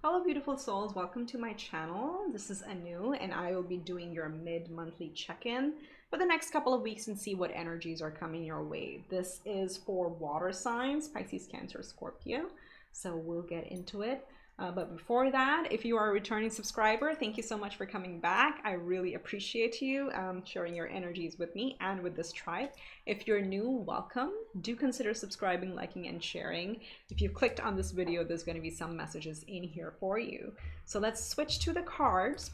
Hello beautiful souls, welcome to my channel. This is Anu and I will be doing your mid-monthly check-in for the next couple of weeks and see what energies are coming your way. This is for water signs, Pisces, Cancer, Scorpio. So we'll get into it. But before that, if you are a returning subscriber, thank you so much for coming back. I really appreciate you sharing your energies with me and with this tribe. If you're new, welcome. Do consider subscribing, liking, and sharing. If you clicked on this video, there's going to be some messages in here for you. So let's switch to the cards.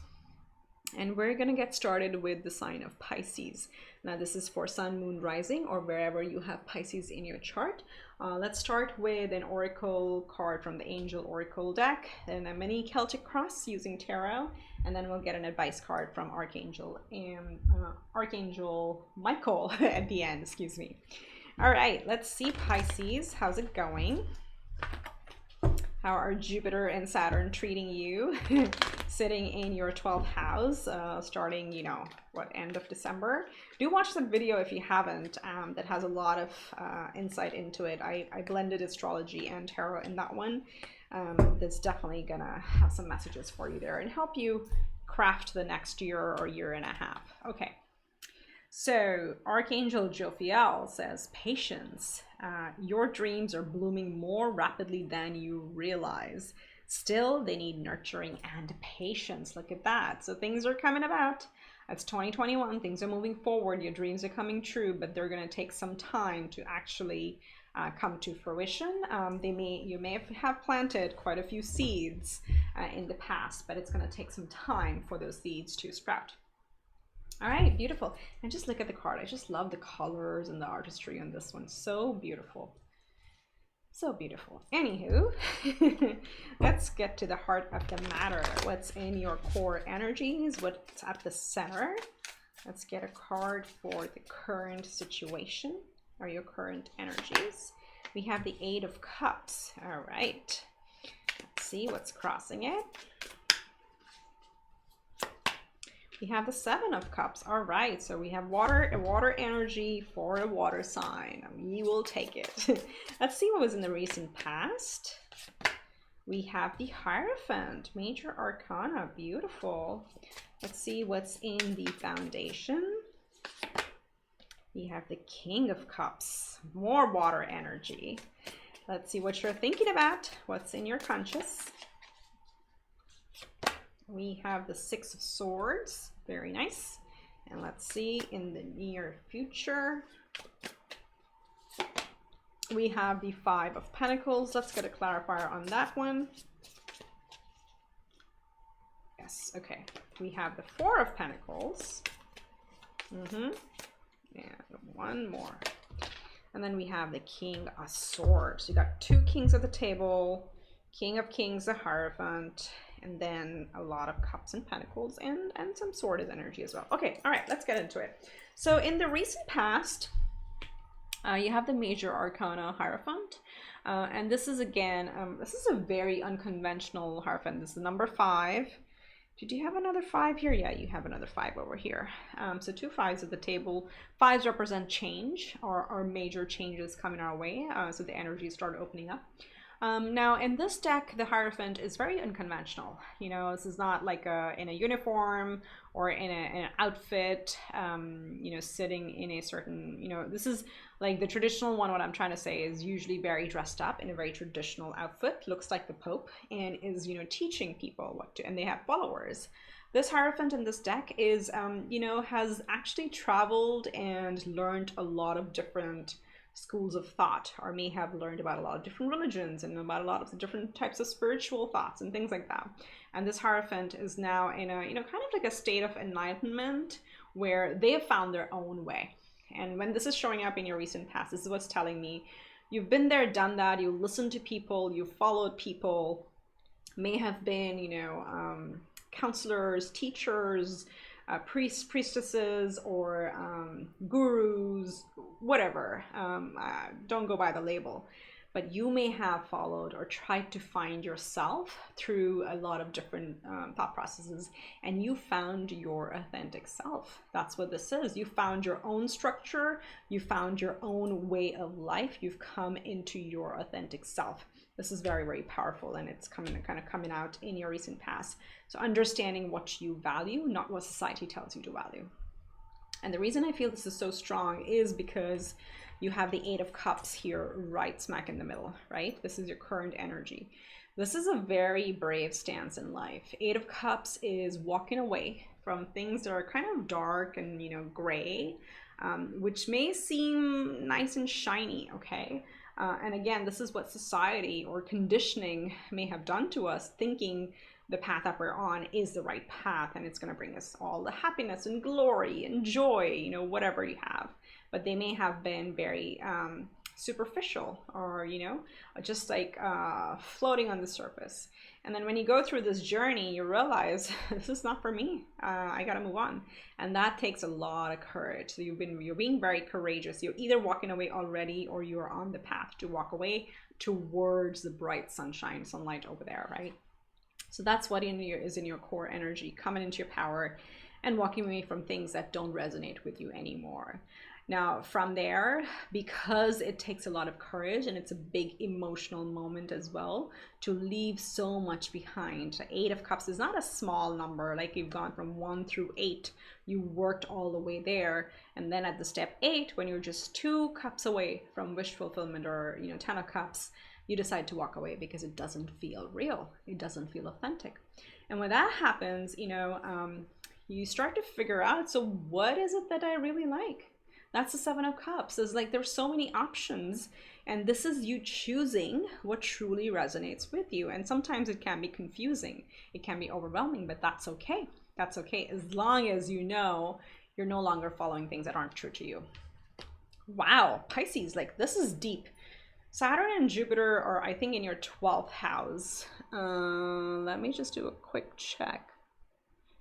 And we're going to get started with the sign of Pisces. Now this is for Sun, Moon, Rising, or wherever you have Pisces in your chart. Let's start with an oracle card from the Angel Oracle deck, and a mini Celtic cross using tarot, and then we'll get an advice card from Archangel Michael at the end, excuse me. All right, let's see Pisces. How's it going? How are Jupiter and Saturn treating you? Sitting in your 12th house, starting, end of December. Do watch that video if you haven't. That has a lot of insight into it. I blended astrology and tarot in that one. That's definitely gonna have some messages for you there and help you craft the next year or year and a half. Okay. So Archangel Jophiel says, patience. Your dreams are blooming more rapidly than you realize. Still, they need nurturing and patience. Look at that. So things are coming about. It's 2021. Things are moving forward. Your dreams are coming true, but they're going to take some time to actually come to fruition. You may have planted quite a few seeds in the past, but it's going to take some time for those seeds to sprout. All right, beautiful. And just look at the card. I just love the colors and the artistry on this one. So beautiful. So beautiful. Anywho, let's get to the heart of the matter. What's in your core energies? What's at the center? Let's get a card for the current situation or your current energies. We have the Eight of Cups. All right. Let's see what's crossing it. We have the Seven of Cups. All right, so we have a water energy for a water sign. We will take it. Let's see what was in the recent past. We have the Hierophant, Major Arcana. Beautiful. Let's see what's in the foundation. We have the King of Cups, more water energy. Let's see what you're thinking about. What's in your conscious? We have the Six of Swords. Very nice. And let's see in the near future. We have the Five of Pentacles. Let's get a clarifier on that one. Yes, okay. We have the Four of Pentacles. And one more. And then we have the King of Swords. You got two kings at the table. King of Kings, the Hierophant, and then a lot of cups and pentacles and some swords energy as well. Okay, all right, let's get into it. So in the recent past, you have the Major Arcana Hierophant. And this is, again, this is a very unconventional Hierophant. This is number 5. Did you have another 5 here? Yeah, you have another 5 over here. So 2 5s at the table. 5s represent change or major changes coming our way. So the energy started opening up. Now in this deck, the Hierophant is very unconventional. This is not like in a uniform or in an outfit, sitting in a certain, this is like the traditional one. What I'm trying to say is usually very dressed up in a very traditional outfit, looks like the Pope, and is, teaching people what to, and they have followers. This Hierophant in this deck is, has actually traveled and learned a lot of different schools of thought, or may have learned about a lot of different religions and about a lot of different types of spiritual thoughts and things like that. And this Hierophant is now in a, kind of like a state of enlightenment where they have found their own way. And when this is showing up in your recent past, this is what's telling me you've been there, done that, you listened to people, you followed people, may have been, counselors, teachers, priests, priestesses, or gurus, whatever. Don't go by the label, but you may have followed or tried to find yourself through a lot of different thought processes, and you found your authentic self. That's what this is. You found your own structure, you found your own way of life, you've come into your authentic self. This is very, very powerful, and it's kind of coming out in your recent past. So understanding what you value, not what society tells you to value. And the reason I feel this is so strong is because you have the Eight of Cups here right smack in the middle, right? This is your current energy. This is a very brave stance in life. Eight of Cups is walking away from things that are kind of dark and, you know, gray, which may seem nice and shiny, okay? And again, this is what society or conditioning may have done to us, thinking the path that we're on is the right path and it's going to bring us all the happiness and glory and joy, you know, whatever you have. But they may have been very superficial, or, you know, just like floating on the surface. And then when you go through this journey, you realize this is not for me. I got to move on. And that takes a lot of courage. So you're being very courageous. You're either walking away already, or you're on the path to walk away towards the bright sunlight over there, right? So that's what is in your core energy, coming into your power and walking away from things that don't resonate with you anymore. Now, from there, because it takes a lot of courage and it's a big emotional moment as well to leave so much behind. The Eight of Cups is not a small number, like you've gone from 1 through 8, you worked all the way there. And then at the step 8, when you're just 2 cups away from wish fulfillment, or, you know, 10 of Cups, you decide to walk away because it doesn't feel real. It doesn't feel authentic. And when that happens, you know, you start to figure out, so what is it that I really like? That's the Seven of Cups. It's like there's so many options, and this is you choosing what truly resonates with you. And sometimes it can be confusing, it can be overwhelming, but that's okay. That's okay, as long as you know you're no longer following things that aren't true to you. Wow, Pisces, like this is deep. Saturn and Jupiter are, I think, in your 12th house. Let me just do a quick check.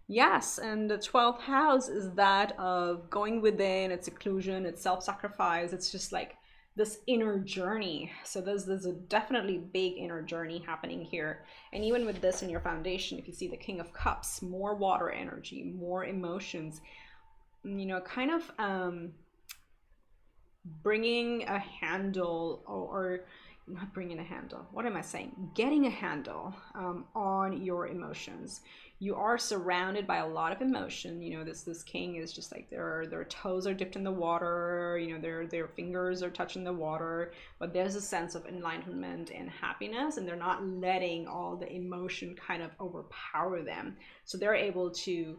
Yes, and the 12th house is that of going within, it's seclusion, it's self-sacrifice. It's just like this inner journey. So there's a definitely big inner journey happening here. And even with this in your foundation, if you see the King of Cups, more water energy, more emotions, you know, kind of bringing a handle, or not bringing a handle, what am I saying? Getting a handle on your emotions. You are surrounded by a lot of emotion. You know, this king is just like their toes are dipped in the water, you know, their fingers are touching the water, but there's a sense of enlightenment and happiness, and they're not letting all the emotion kind of overpower them. So they're able to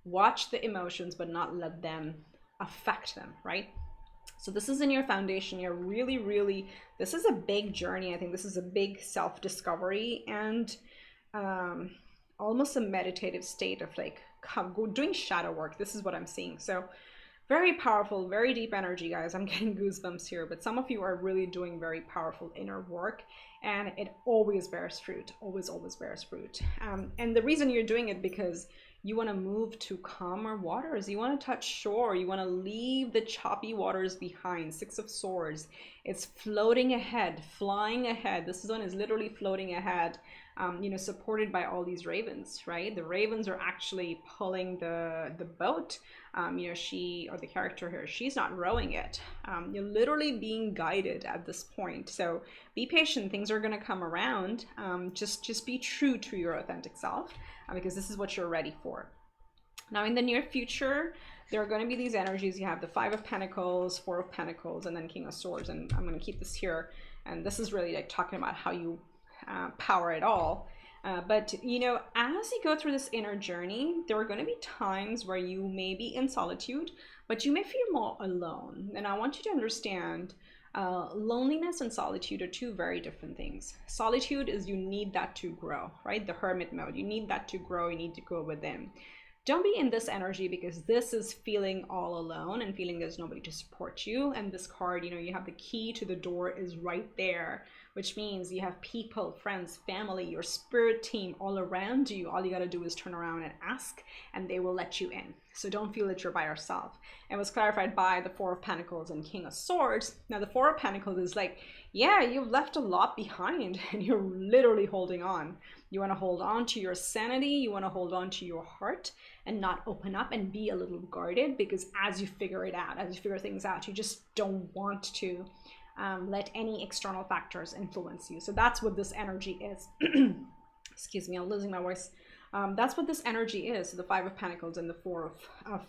watch the emotions but not let them affect them, right? So this is in your foundation. You're really, this is a big journey. I think this is a big self-discovery and almost a meditative state of like doing shadow work. This is what I'm seeing. So very powerful, very deep energy, guys. I'm getting goosebumps here, but some of you are really doing very powerful inner work, and it always bears fruit, always bears fruit. And the reason you're doing it because you want to move to calmer waters. You want to touch shore. You want to leave the choppy waters behind. Six of Swords. It's floating ahead, flying ahead. This one is literally floating ahead, you know, supported by all these ravens, right? The ravens are actually pulling the boat. You know, she, or the character here, she's not rowing it. You're literally being guided at this point. So be patient. Things are going to come around. Just be true to your authentic self, because this is what you're ready for. Now, in the near future, there are going to be these energies. You have the Five of Pentacles, Four of Pentacles, and then King of Swords. And I'm going to keep this here. And this is really like talking about how you power it all. But, you know, as you go through this inner journey, there are going to be times where you may be in solitude, but you may feel more alone. And I want you to understand loneliness and solitude are two very different things. Solitude is you need that to grow, right? The hermit mode. You need that to grow. You need to go within. Don't be in this energy, because this is feeling all alone and feeling there's nobody to support you. And this card, you know, you have the key to the door is right there, which means you have people, friends, family, your spirit team all around you. All you got to do is turn around and ask, and they will let you in. So don't feel that you're by yourself. And it was clarified by the Four of Pentacles and King of Swords. Now, the Four of Pentacles is like, yeah, you've left a lot behind and you're literally holding on. You want to hold on to your sanity. You want to hold on to your heart and not open up and be a little guarded, because as you figure it out, as you figure things out, you just don't want to let any external factors influence you. So that's what this energy is. Excuse me, I'm losing my voice. That's what this energy is. So the Five of Pentacles and the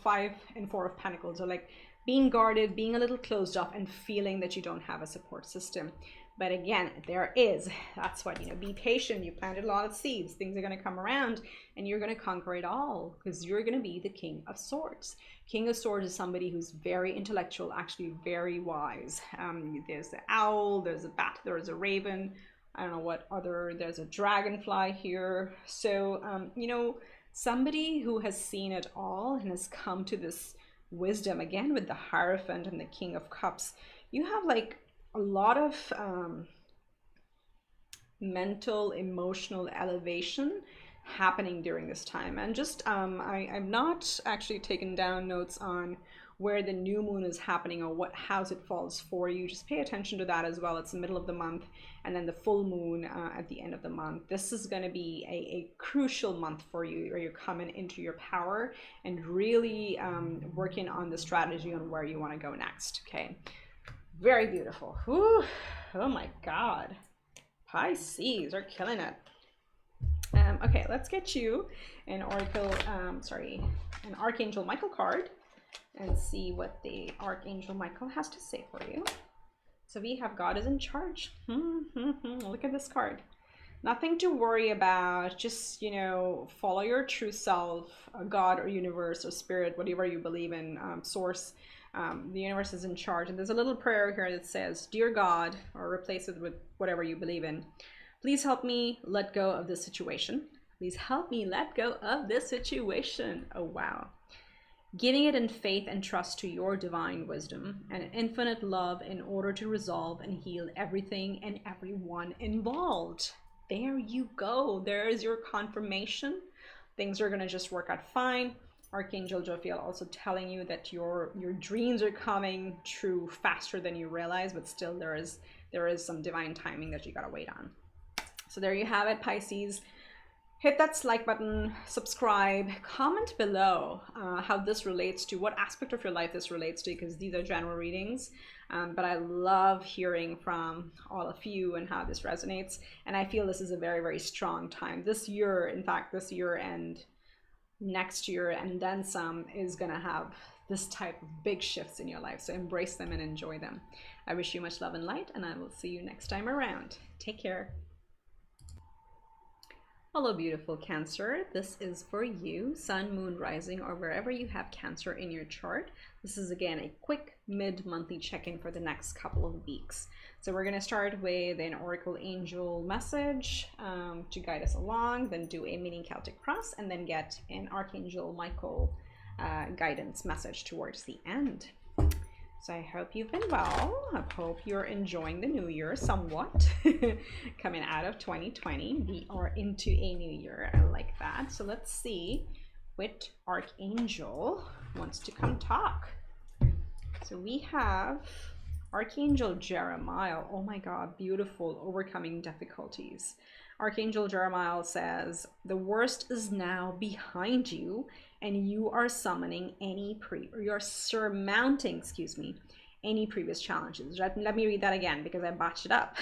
Five and Four of Pentacles are like being guarded, being a little closed off, and feeling that you don't have a support system. But again, there is. That's what, be patient. You planted a lot of seeds. Things are going to come around and you're going to conquer it all, because you're going to be the King of Swords. King of Swords is somebody who's very intellectual, actually very wise. There's the owl, there's a bat, there's a raven. I don't know what other, there's a dragonfly here. So, somebody who has seen it all and has come to this wisdom, again, with the Hierophant and the King of Cups. You have like a lot of mental, emotional elevation happening during this time. And just I've not actually taken down notes on where the new moon is happening or what house it falls for you. Just pay attention to that as well. It's the middle of the month, and then the full moon at the end of the month. This is going to be a crucial month for you, where you're coming into your power and really working on the strategy on where you want to go next. Okay, very beautiful. Whew. Oh my God, Pisces are killing it. Okay, let's get you an an Archangel Michael card and see what the Archangel Michael has to say for you. So we have God is in charge. Look at this card. Nothing to worry about. Just, follow your true self, God or universe or spirit, whatever you believe in, source. The universe is in charge. And there's a little prayer here that says, Dear God, or replace it with whatever you believe in. Please help me let go of this situation. Please help me let go of this situation. Oh, wow. Giving it in faith and trust to your divine wisdom and infinite love in order to resolve and heal everything and everyone involved. There you go. There is your confirmation. Things are going to just work out fine. Archangel Jophiel also telling you that your dreams are coming true faster than you realize, but still there is some divine timing that you got to wait on. So there you have it, Pisces. Hit that like button, subscribe, comment below how this relates to, what aspect of your life this relates to, because these are general readings. But I love hearing from all of you and how this resonates. And I feel this is a very, very strong time. This year, in fact, this year and next year and then some is going to have this type of big shifts in your life. So embrace them and enjoy them. I wish you much love and light, and I will see you next time around. Take care. Hello, beautiful Cancer. This is for you, Sun, Moon, Rising, or wherever you have Cancer in your chart. This is, again, a quick mid-monthly check-in for the next couple of weeks. So we're going to start with an Oracle Angel message to guide us along, then do a mini Celtic Cross, and then get an Archangel Michael guidance message towards the end. So I hope you've been well. I hope you're enjoying the new year somewhat. Coming out of 2020, we are into a new year. I like that. So let's see what Archangel wants to come talk. So we have Archangel Jeremiah. Oh my God, beautiful. Overcoming difficulties. Archangel Jeremiah says, the worst is now behind you, and you are surmounting any previous challenges. Let me read that again because I botched it up.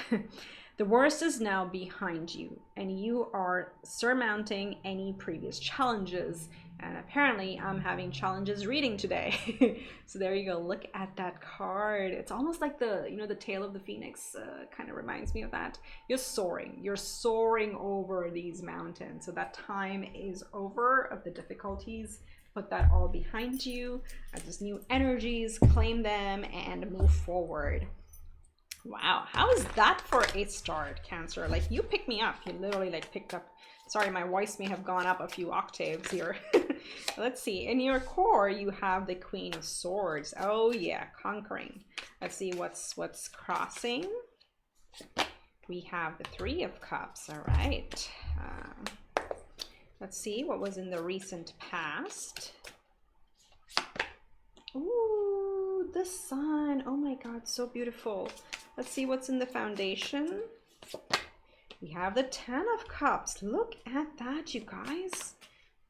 The worst is now behind you, and you are surmounting any previous challenges. And apparently I'm having challenges reading today. So there you go. Look at that card. It's almost like the tail of the phoenix, kind of reminds me of that. You're soaring over these mountains. So that time is over of the difficulties. Put that all behind you. Just new energies, claim them and move forward. Wow, how is that for a start, Cancer? Like, you picked me up. You literally picked up. Sorry, my voice may have gone up a few octaves here. Let's see. In your core, you have the Queen of Swords. Oh yeah, conquering. Let's see what's crossing. We have the Three of Cups. All right. Let's see what was in the recent past. Ooh, the Sun. Oh my God, so beautiful. Let's see what's in the foundation. We have the Ten of Cups. Look at that, you guys.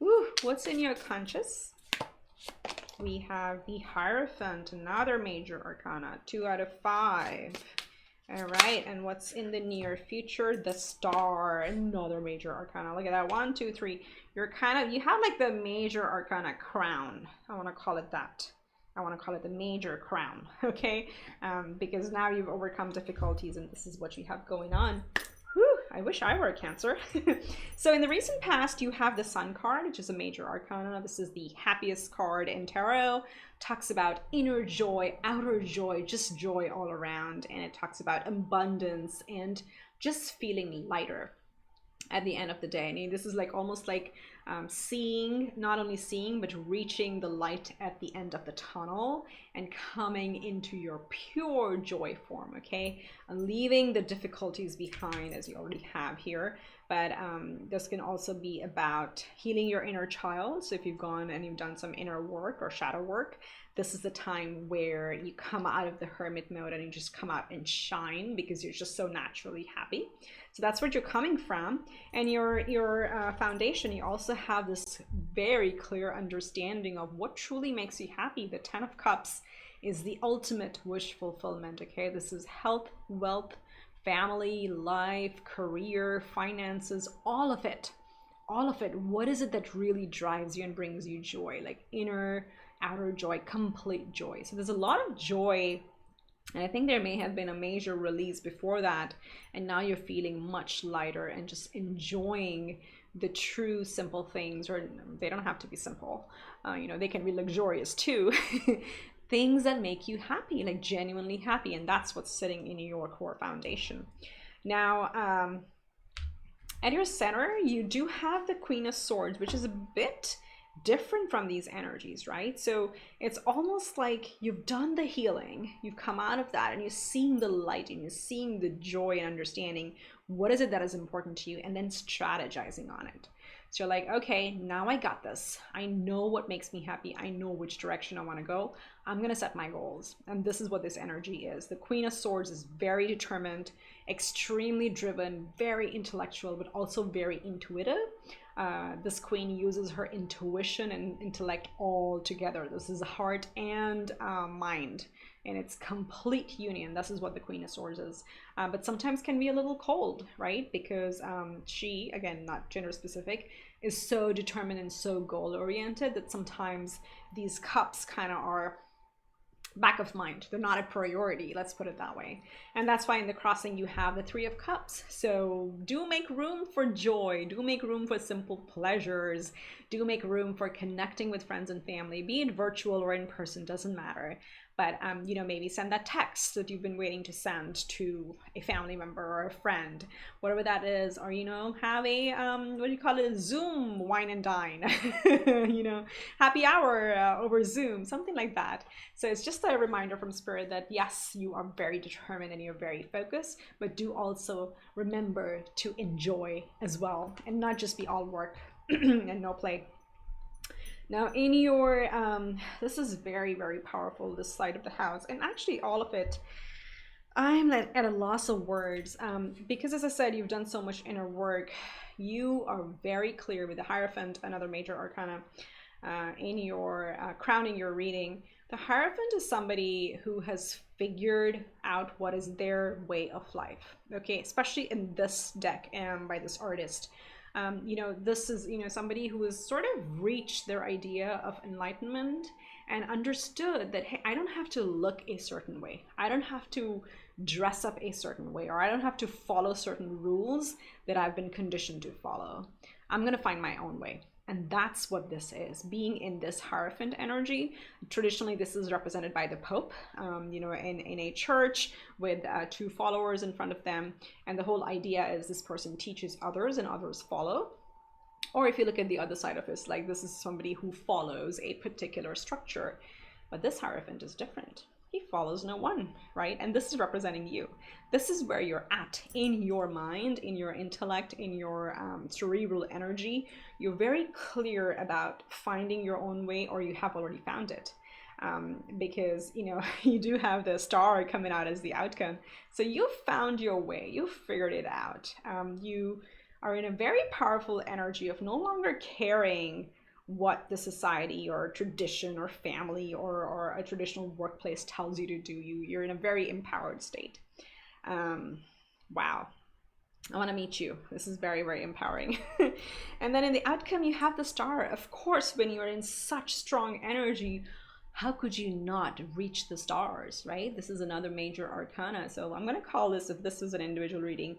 Ooh, what's in your conscious? We have the Hierophant, another major arcana, 2 out of 5. All right, and what's in the near future? The Star, another major arcana. Look at that, 1, 2, 3. You have like the major arcana crown. I want to call it that. I want to call it the major crown, okay? Because now you've overcome difficulties and this is what you have going on. Whew, I wish I were a Cancer. So in the recent past, you have the Sun card, which is a major arcana. This is the happiest card in tarot. Talks about inner joy, outer joy, just joy all around. And it talks about abundance and just feeling lighter at the end of the day. And this is like almost like seeing, not only seeing, but reaching the light at the end of the tunnel and coming into your pure joy form, okay? And leaving the difficulties behind as you already have here. But this can also be about healing your inner child. So if you've gone and you've done some inner work or shadow work, this is the time where you come out of the hermit mode and you just come out and shine because you're just so naturally happy. So that's what you're coming from. And your foundation, you also have this very clear understanding of what truly makes you happy. The 10 of Cups is the ultimate wish fulfillment, okay? This is health, wealth, family, life, career, finances, all of it. All of it. What is it that really drives you and brings you joy? Like inner, outer joy, complete joy. So there's a lot of joy. And I think there may have been a major release before that. And now you're feeling much lighter and just enjoying the true simple things, or they don't have to be simple. They can be luxurious too. Things that make you happy, like genuinely happy. And that's what's sitting in your core foundation. Now, at your center, you do have the Queen of Swords, which is a bit different from these energies, right? So it's almost like you've done the healing, you've come out of that, and you're seeing the light and you're seeing the joy and understanding what is it that is important to you, and then strategizing on it. So you're like, okay, now I got this. I know what makes me happy. I know which direction I want to go. I'm going to set my goals. And this is what this energy is. The Queen of Swords is very determined, extremely driven, very intellectual, but also very intuitive. This queen uses her intuition and intellect all together. This is heart and mind, and it's complete union. This is what the Queen of Swords is. But sometimes can be a little cold, right? Because she, again, not gender specific, is so determined and so goal oriented that sometimes these cups kind of are back of mind. They're not a priority, let's put it that way. And that's why in the crossing you have the 3 of Cups. So do make room for joy, do make room for simple pleasures, do make room for connecting with friends and family, be it virtual or in person, doesn't matter. But maybe send that text that you've been waiting to send to a family member or a friend, whatever that is. Or have a what do you call it, Zoom wine and dine, happy hour over Zoom, something like that. So it's just a reminder from Spirit that yes, you are very determined and you're very focused, but do also remember to enjoy as well, and not just be all work and no play. Now in your, this is very, very powerful, this side of the house, and actually all of it, I'm at a loss of words, because as I said, you've done so much inner work. You are very clear with the Hierophant, another major arcana, in your crowning your reading. The Hierophant is somebody who has figured out what is their way of life, okay, especially in this deck and by this artist. This is, somebody who has sort of reached their idea of enlightenment and understood that, hey, I don't have to look a certain way. I don't have to dress up a certain way, or I don't have to follow certain rules that I've been conditioned to follow. I'm going to find my own way. And that's what this is, being in this Hierophant energy. Traditionally, this is represented by the Pope, in a church with 2 followers in front of them. And the whole idea is this person teaches others and others follow. Or if you look at the other side of it, like this is somebody who follows a particular structure. But this Hierophant is different. He follows no one, right? And this is representing you. This is where you're at in your mind, in your intellect, in your cerebral energy. You're very clear about finding your own way, or you have already found it. Because, you do have the Star coming out as the outcome. So you've found your way, you've figured it out. You are in a very powerful energy of no longer caring what the society or tradition or family or a traditional workplace tells you to do. You're in a very empowered state. Wow. I want to meet you. This is very, very empowering. And then in the outcome, you have the Star. Of course, when you're in such strong energy, how could you not reach the stars, right? This is another major arcana. So I'm going to call this, if this is an individual reading,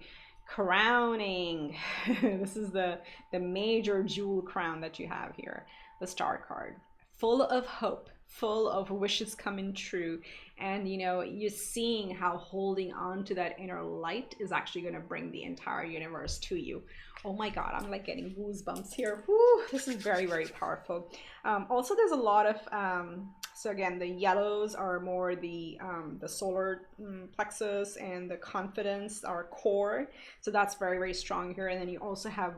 crowning. This is the major jewel crown that you have here, the Star card. Full of hope, full of wishes coming true. And you know, you're seeing how holding on to that inner light is actually going to bring the entire universe to you. Oh my God, I'm like getting goosebumps here. Woo, this is very, very powerful. Also, there's a lot of, so again, the yellows are more the solar plexus, and the confidence, our core. So that's very, very strong here. And then you also have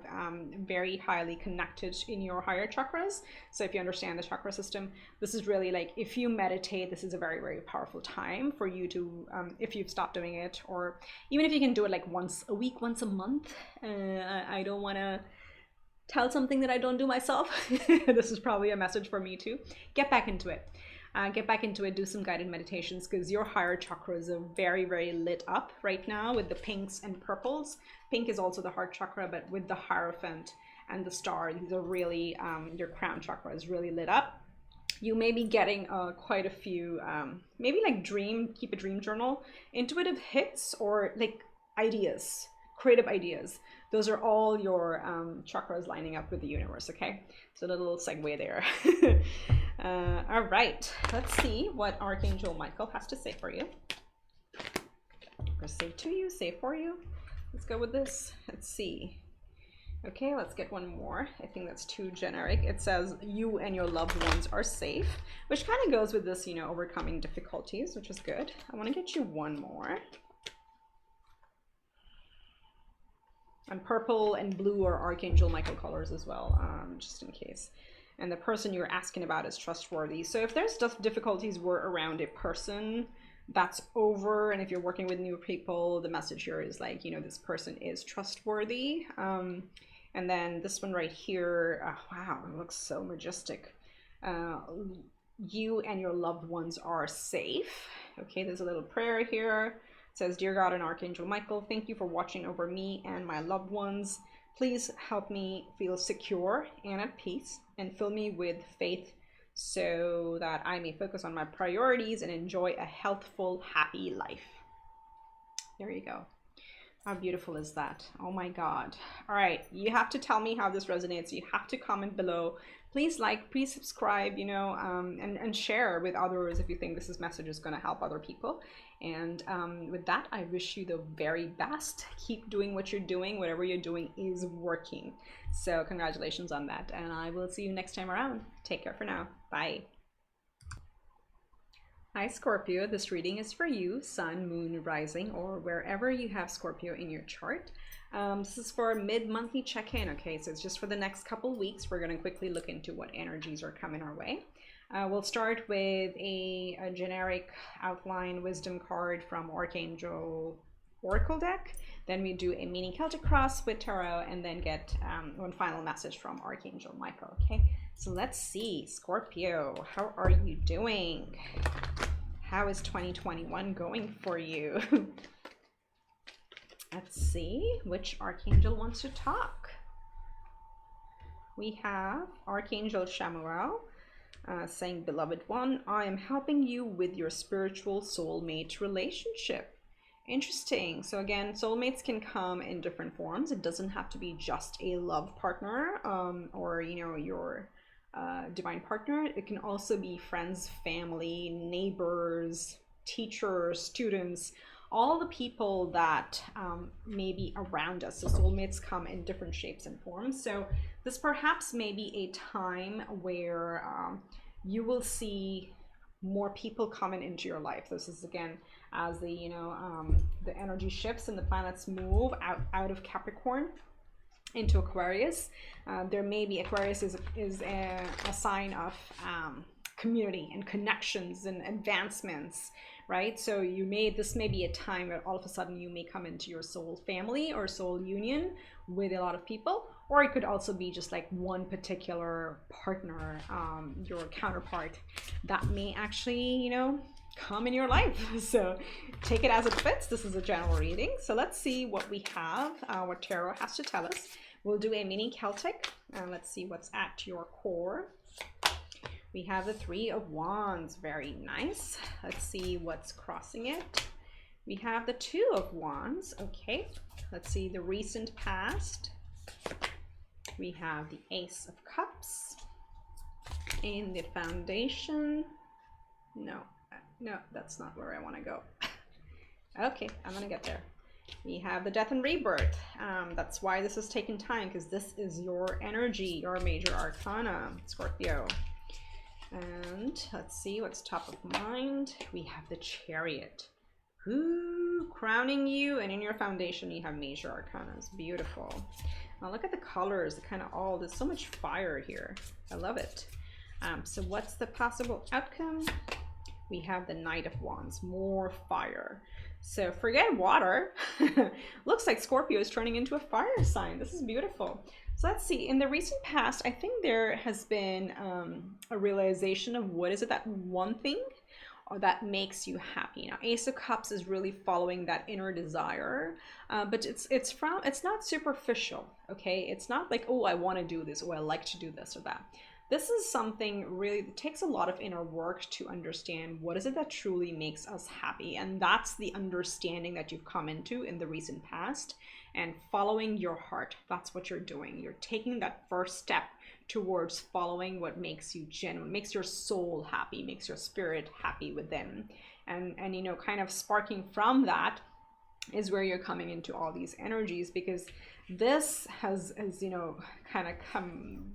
very highly connected in your higher chakras. So if you understand the chakra system, this is really like, if you meditate, this is a very, very powerful time for you to, if you've stopped doing it, or even if you can do it like once a week, once a month. I don't want to tell something that I don't do myself. This is probably a message for me too. Get back into it. Get back into it, do some guided meditations, because your higher chakras are very, very lit up right now with the pinks and purples. Pink is also the heart chakra, but with the Hierophant and the Star, these are really, your crown chakra is really lit up. You may be getting quite a few, maybe like keep a dream journal, intuitive hits, or like ideas, creative ideas. Those are all your chakras lining up with the universe, okay? So a little segue there. All right, let's see what Archangel Michael has to say for you. Or say to you, say for you. Let's go with this. Let's see. Okay, let's get one more. I think that's too generic. It says you and your loved ones are safe, which kind of goes with this, you know, overcoming difficulties, which is good. I want to get you one more. And purple and blue are Archangel Michael colors as well, just in case. And the person you're asking about is trustworthy. So if there's just difficulties were around a person, that's over. And if you're working with new people, the message here is like, you know, this person is trustworthy. And then this one right here, wow, it looks so majestic. You and your loved ones are safe. Okay, there's a little prayer here. It says, Dear God and Archangel Michael, thank you for watching over me and my loved ones. Please help me feel secure and at peace, and fill me with faith so that I may focus on my priorities and enjoy a healthful, happy life. There you go. How beautiful is that? Oh my God. All right, you have to tell me how this resonates. You have to comment below. Please like, please subscribe, you know, and share with others if you think this message is going to help other people. And with that, I wish you the very best. Keep doing what you're doing. Whatever you're doing is working. So congratulations on that. And I will see you next time around. Take care for now. Bye. Hi Scorpio, this reading is for you, Sun, Moon, Rising, or wherever you have Scorpio in your chart. This is for a mid-monthly check-in, okay? So it's just for the next couple weeks. We're going to quickly look into what energies are coming our way. We'll start with a generic outline wisdom card from Archangel Oracle deck. Then we do a mini Celtic cross with tarot, and then get one final message from Archangel Michael, okay? So let's see, Scorpio, how are you doing? How is 2021 going for you? Let's see which Archangel wants to talk. We have Archangel Chamuel saying, Beloved one, I am helping you with your spiritual soulmate relationship. Interesting. So again, soulmates can come in different forms. It doesn't have to be just a love partner or, you know, your divine partner. It can also be friends, family, neighbors, teachers, students, all the people that may be around us. So soulmates come in different shapes and forms. So this perhaps may be a time where you will see more people coming into your life. This is again as the, you know, the energy shifts and the planets move out of Capricorn into Aquarius. There may be, Aquarius is a sign of community and connections and advancements, right? So this may be a time where all of a sudden you may come into your soul family or soul union with a lot of people, or it could also be just like one particular partner, your counterpart, that may actually, you know, come in your life. So take it as it fits. This is a general reading. So let's see what we have, what tarot has to tell us. We'll do a mini Celtic, and let's see what's at your core. We have the Three of Wands, very nice. Let's see what's crossing it. We have the Two of Wands, okay. Let's see the recent past. We have the Ace of Cups. In the foundation, no, that's not where I want to go. Okay, I'm gonna get there. We have the Death and Rebirth. That's why this is taking time, because this is your energy, your major arcana, Scorpio. And let's see what's top of mind. We have the Chariot. Ooh, crowning you, and in your foundation you have major arcanas. Beautiful. Now look at the colors, there's so much fire here. I love it. So what's the possible outcome? We have the Knight of Wands, more fire. So forget water. Looks like Scorpio is turning into a fire sign. This is beautiful. So let's see, in the recent past, I think there has been a realization of what is it, that one thing or that makes you happy. Now, Ace of Cups is really following that inner desire, but it's not superficial, okay? It's not like, oh, I want to do this, or I like to do this or that. This is something really that takes a lot of inner work to understand what is it that truly makes us happy. And that's the understanding that you've come into in the recent past, and following your heart. That's what you're doing. You're taking that first step towards following what makes you genuine, makes your soul happy, makes your spirit happy within. And you know, kind of sparking from that is where you're coming into all these energies, because this has you know, kind of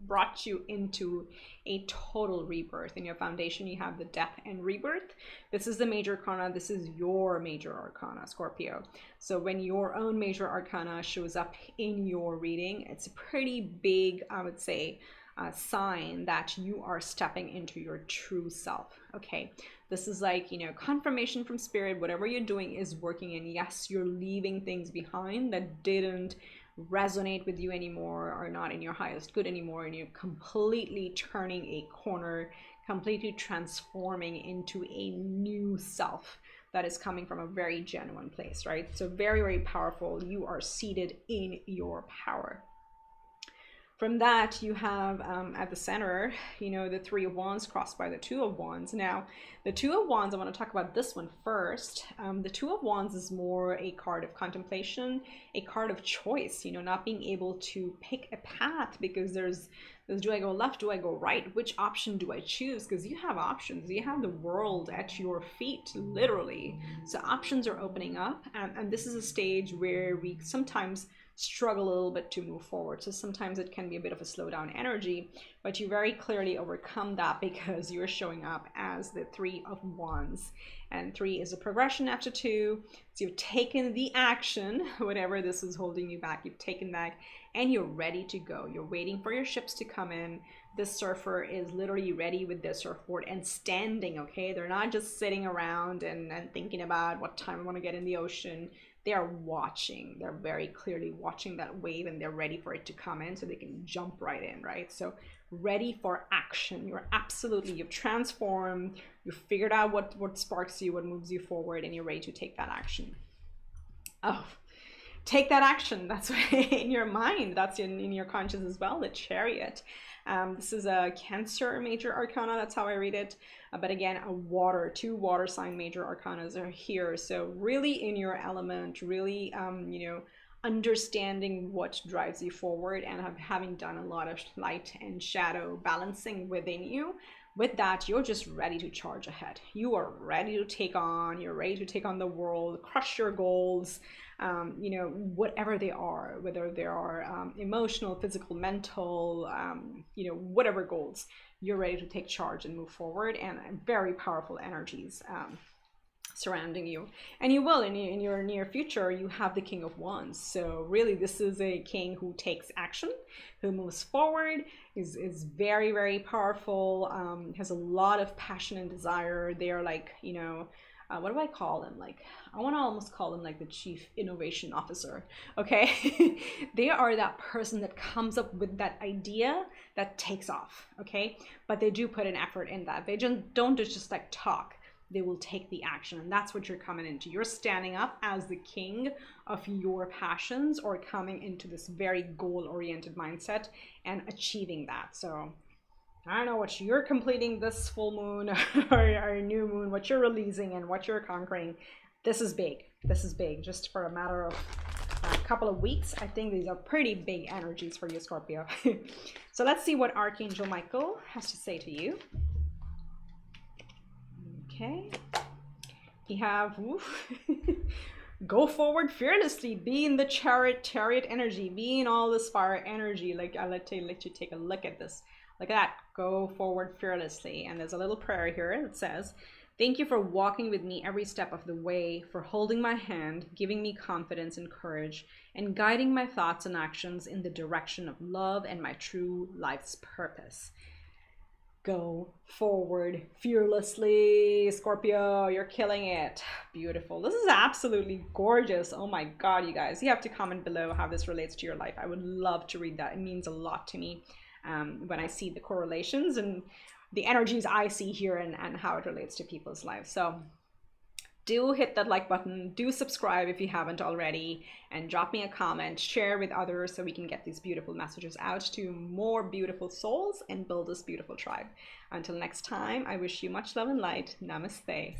brought you into a total rebirth. In your foundation you have the Death and Rebirth. This is the major arcana. This is your major arcana, Scorpio. So when your own major arcana shows up in your reading, it's a pretty big, I would say, sign that you are stepping into your true self. Okay, this is like, you know, confirmation from spirit. Whatever you're doing is working, and yes, you're leaving things behind that didn't resonate with you anymore, or not in your highest good anymore, and you're completely turning a corner, completely transforming into a new self that is coming from a very genuine place, right? So very, very powerful. You are seated in your power. From that, you have at the center, you know, the Three of Wands crossed by the Two of Wands. Now, the Two of Wands, I want to talk about this one first. The Two of Wands is more a card of contemplation, a card of choice, you know, not being able to pick a path, because there's do I go left, do I go right, which option do I choose? Because you have options. You have the world at your feet, literally. So options are opening up, and this is a stage where we sometimes struggle a little bit to move forward. So sometimes it can be a bit of a slowdown energy, but you very clearly overcome that because you're showing up as the Three of Wands, and 3 is a progression after 2. So you've taken the action, whatever this is holding you back, you've taken that, and you're ready to go. You're waiting for your ships to come in. This surfer is literally ready with their surfboard and standing, okay? They're not just sitting around and thinking about what time I want to get in the ocean. They are watching. They're very clearly watching that wave, and they're ready for it to come in so they can jump right in, right? So ready for action. You've transformed, you've figured out what sparks you, what moves you forward, and you're ready to take that action. Oh, take that action. That's in your mind. That's in your conscious as well, the Chariot. This is a Cancer major arcana. That's how I read it. But again, two water sign major arcanas are here. So really in your element, really, you know, understanding what drives you forward, and having done a lot of light and shadow balancing within you. With that, you're just ready to charge ahead. You are ready to take on, you're ready to take on the world, crush your goals, you know, whatever they are, whether they are emotional, physical, mental, you know, whatever goals, you're ready to take charge and move forward, and very powerful energies surrounding you. And you will, in your near future, you have the King of Wands. So really, this is a king who takes action, who moves forward, is very, very powerful, has a lot of passion and desire. They are like, you know, what do I call them? Like, I want to almost call them like the Chief Innovation Officer, okay? They are that person that comes up with that idea that takes off, okay? But they do put an effort in that. They don't just like talk. they will take the action. And that's what you're coming into. You're standing up as the king of your passions, or coming into this very goal-oriented mindset and achieving that. So I don't know what you're completing this full moon or new moon, what you're releasing and what you're conquering. This is big. This is big. Just for a matter of a couple of weeks, I think these are pretty big energies for you, Scorpio. So let's see what Archangel Michael has to say to you. Okay. We have go forward fearlessly, be in the chariot energy, be in all this fire energy. Like, I'll let you take a look at this. Look at that. Go forward fearlessly. And there's a little prayer here that says, thank you for walking with me every step of the way, for holding my hand, giving me confidence and courage, and guiding my thoughts and actions in the direction of love and my true life's purpose. Go forward fearlessly, Scorpio. You're killing it. Beautiful. This is absolutely gorgeous. Oh my God, you guys. You have to comment below how this relates to your life. I would love to read that. It means a lot to me when I see the correlations and the energies I see here and how it relates to people's lives. So do hit that like button, do subscribe if you haven't already, and drop me a comment, share with others so we can get these beautiful messages out to more beautiful souls and build this beautiful tribe. Until next time, I wish you much love and light. Namaste.